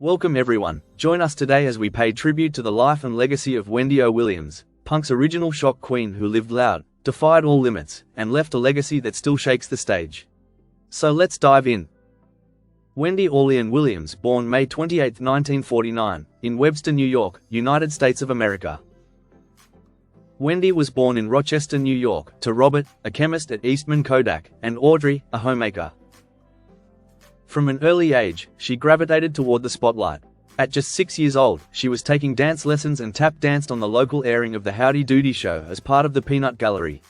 Welcome everyone, join us today as we pay tribute to the life and legacy of Wendy O. Williams, punk's original shock queen who lived loud, defied all limits, and left a legacy that still shakes the stage. So let's dive in. Wendy O.Williams, born May 28, 1949, in Webster, New York, United States of America. Wendy was born in Rochester, New York, to Robert, a chemist at Eastman Kodak, and Audrey, a homemaker. From an early age, she gravitated toward the spotlight. At just 6 years old, she was taking dance lessons and tap danced on the local airing of the Howdy Doody Show as part of the Peanut Gallery.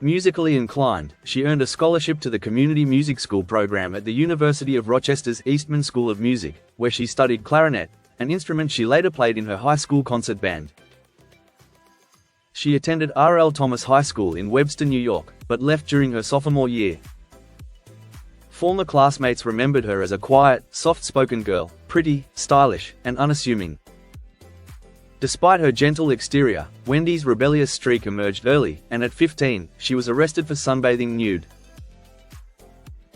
Musically inclined, she earned a scholarship to the Community Music School program at the University of Rochester's Eastman School of Music, where she studied clarinet, an instrument she later played in her high school concert band. She attended R.L. Thomas High School in Webster, New York, but left during her sophomore year. Former classmates remembered her as a quiet, soft-spoken girl, pretty, stylish, and unassuming. Despite her gentle exterior, Wendy's rebellious streak emerged early, and at 15, she was arrested for sunbathing nude.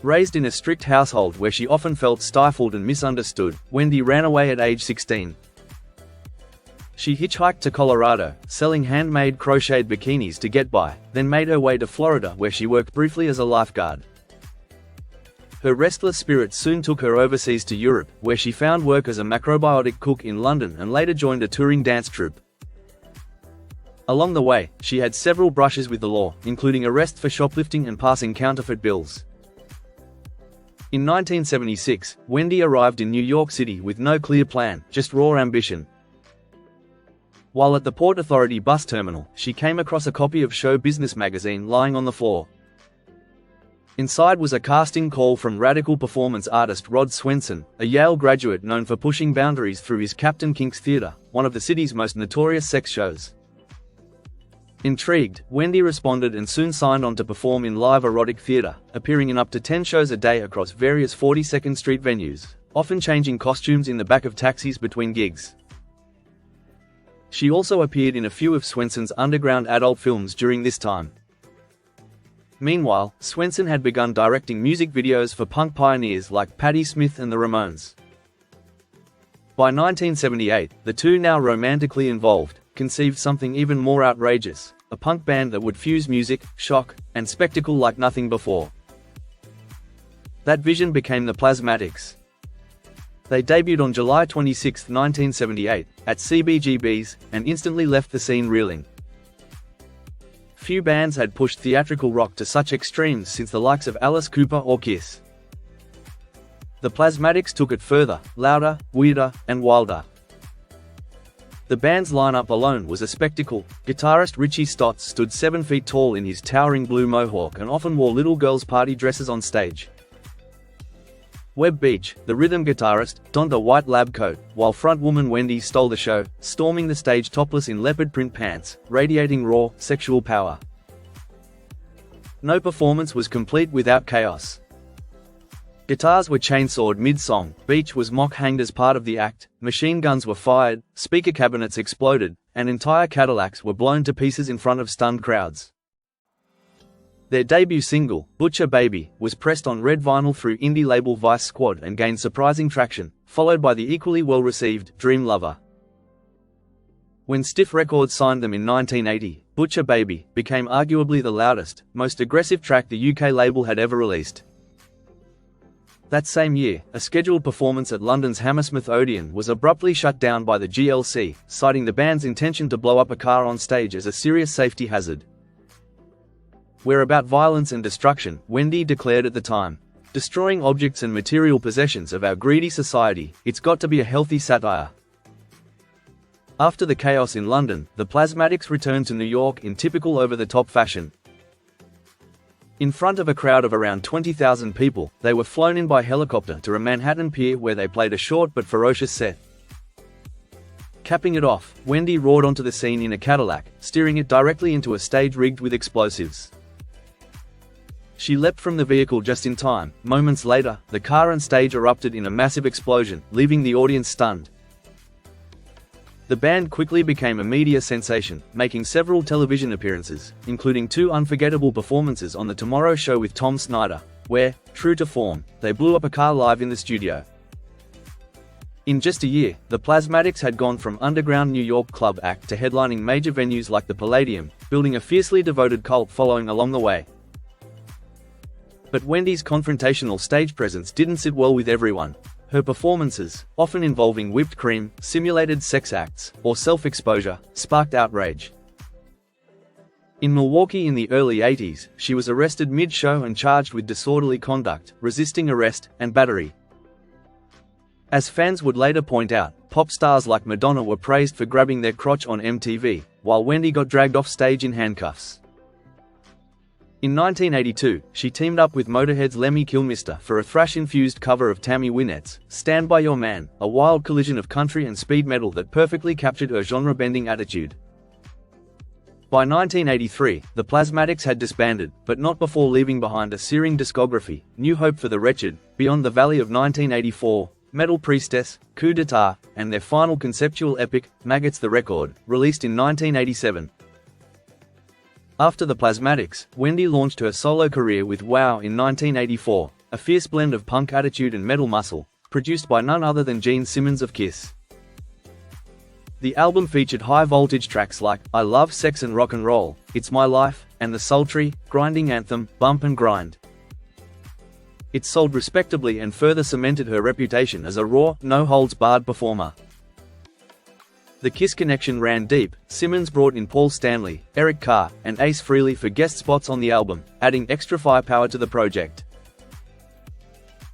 Raised in a strict household where she often felt stifled and misunderstood, Wendy ran away at age 16. She hitchhiked to Colorado, selling handmade crocheted bikinis to get by, then made her way to Florida where she worked briefly as a lifeguard. Her restless spirit soon took her overseas to Europe, where she found work as a macrobiotic cook in London and later joined a touring dance troupe. Along the way, she had several brushes with the law, including arrests for shoplifting and passing counterfeit bills. In 1976, Wendy arrived in New York City with no clear plan, just raw ambition. While at the Port Authority bus terminal, she came across a copy of Show Business magazine lying on the floor. Inside was a casting call from radical performance artist Rod Swenson, a Yale graduate known for pushing boundaries through his Captain Kink's Theater, one of the city's most notorious sex shows. Intrigued, Wendy responded and soon signed on to perform in live erotic theater, appearing in up to 10 shows a day across various 42nd Street venues, often changing costumes in the back of taxis between gigs. She also appeared in a few of Swenson's underground adult films during this time. Meanwhile, Swenson had begun directing music videos for punk pioneers like Patti Smith and the Ramones. By 1978, the two now romantically involved, conceived something even more outrageous, a punk band that would fuse music, shock, and spectacle like nothing before. That vision became the Plasmatics. They debuted on July 26, 1978, at CBGB's, and instantly left the scene reeling. Few bands had pushed theatrical rock to such extremes since the likes of Alice Cooper or Kiss. The Plasmatics took it further, louder, weirder, and wilder. The band's lineup alone was a spectacle. Guitarist Richie Stotts stood 7 feet tall in his towering blue mohawk and often wore little girls' party dresses on stage. Webb Beach, the rhythm guitarist, donned a white lab coat, while frontwoman Wendy stole the show, storming the stage topless in leopard print pants, radiating raw, sexual power. No performance was complete without chaos. Guitars were chainsawed mid-song, Beach was mock-hanged as part of the act, machine guns were fired, speaker cabinets exploded, and entire Cadillacs were blown to pieces in front of stunned crowds. Their debut single, Butcher Baby, was pressed on red vinyl through indie label Vice Squad and gained surprising traction, followed by the equally well-received Dream Lover. When Stiff Records signed them in 1980, Butcher Baby became arguably the loudest, most aggressive track the UK label had ever released. That same year, a scheduled performance at London's Hammersmith Odeon was abruptly shut down by the GLC, citing the band's intention to blow up a car on stage as a serious safety hazard. "We're about violence and destruction," Wendy declared at the time. "Destroying objects and material possessions of our greedy society, it's got to be a healthy satire." After the chaos in London, the Plasmatics returned to New York in typical over-the-top fashion. In front of a crowd of around 20,000 people, they were flown in by helicopter to a Manhattan pier where they played a short but ferocious set. Capping it off, Wendy roared onto the scene in a Cadillac, steering it directly into a stage rigged with explosives. She leapt from the vehicle just in time. Moments later, the car and stage erupted in a massive explosion, leaving the audience stunned. The band quickly became a media sensation, making several television appearances, including 2 unforgettable performances on The Tomorrow Show with Tom Snyder, where, true to form, they blew up a car live in the studio. In just a year, the Plasmatics had gone from underground New York club act to headlining major venues like the Palladium, building a fiercely devoted cult following along the way. But Wendy's confrontational stage presence didn't sit well with everyone. Her performances, often involving whipped cream, simulated sex acts, or self-exposure, sparked outrage. In Milwaukee in the early 80s, she was arrested mid-show and charged with disorderly conduct, resisting arrest, and battery. As fans would later point out, pop stars like Madonna were praised for grabbing their crotch on MTV, while Wendy got dragged off stage in handcuffs. In 1982, she teamed up with Motorhead's Lemmy Kilmister for a thrash-infused cover of Tammy Wynette's "Stand By Your Man," a wild collision of country and speed metal that perfectly captured her genre-bending attitude. By 1983, the Plasmatics had disbanded, but not before leaving behind a searing discography: New Hope for the Wretched, Beyond the Valley of 1984, Metal Priestess, Coup d'etat, and their final conceptual epic, Maggots the Record, released in 1987. After the Plasmatics, Wendy launched her solo career with Wow in 1984, a fierce blend of punk attitude and metal muscle, produced by none other than Gene Simmons of Kiss. The album featured high-voltage tracks like I Love Sex and Rock and Roll, It's My Life, and the sultry, grinding anthem, Bump and Grind. It sold respectably and further cemented her reputation as a raw, no-holds-barred performer. The Kiss connection ran deep. Simmons brought in Paul Stanley, Eric Carr, and Ace Frehley for guest spots on the album, adding extra firepower to the project.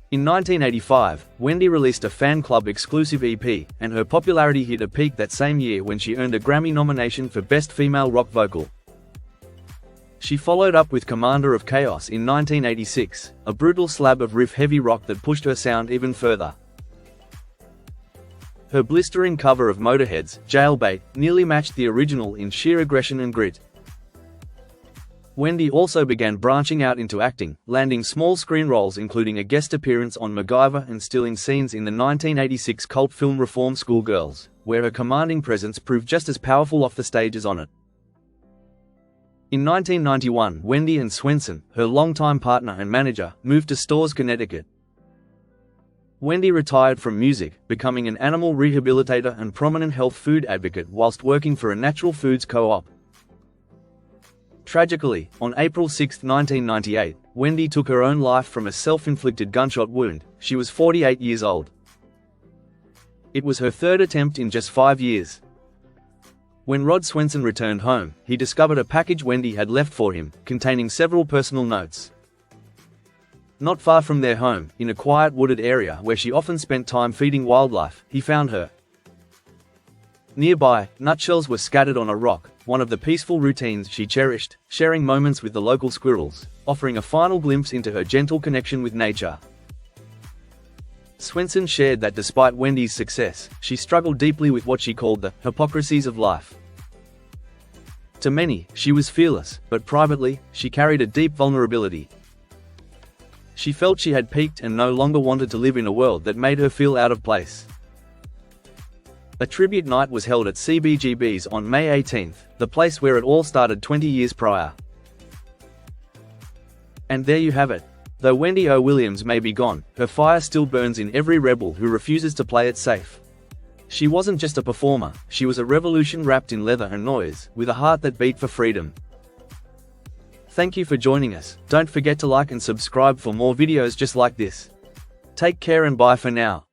In 1985, Wendy released a fan club exclusive EP, and her popularity hit a peak that same year when she earned a Grammy nomination for Best Female Rock Vocal. She followed up with Commander of Chaos in 1986, a brutal slab of riff-heavy rock that pushed her sound even further. Her blistering cover of Motorhead's Jailbait nearly matched the original in sheer aggression and grit. Wendy also began branching out into acting, landing small screen roles including a guest appearance on MacGyver and stealing scenes in the 1986 cult film Reform Schoolgirls, where her commanding presence proved just as powerful off the stage as on it. In 1991, Wendy and Swenson, her longtime partner and manager, moved to Storrs, Connecticut. Wendy retired from music, becoming an animal rehabilitator and prominent health food advocate whilst working for a natural foods co-op. Tragically, on April 6, 1998, Wendy took her own life from a self-inflicted gunshot wound. She was 48 years old. It was her third attempt in just 5 years. When Rod Swenson returned home, he discovered a package Wendy had left for him, containing several personal notes. Not far from their home, in a quiet wooded area where she often spent time feeding wildlife, he found her. Nearby, nutshells were scattered on a rock, one of the peaceful routines she cherished, sharing moments with the local squirrels, offering a final glimpse into her gentle connection with nature. Swenson shared that despite Wendy's success, she struggled deeply with what she called the hypocrisies of life. To many, she was fearless, but privately, she carried a deep vulnerability. She felt she had peaked and no longer wanted to live in a world that made her feel out of place. A tribute night was held at CBGB's on May 18, the place where it all started 20 years prior. And there you have it. Though Wendy O. Williams may be gone, her fire still burns in every rebel who refuses to play it safe. She wasn't just a performer, she was a revolution wrapped in leather and noise, with a heart that beat for freedom. Thank you for joining us. Don't forget to like and subscribe for more videos just like this. Take care and bye for now.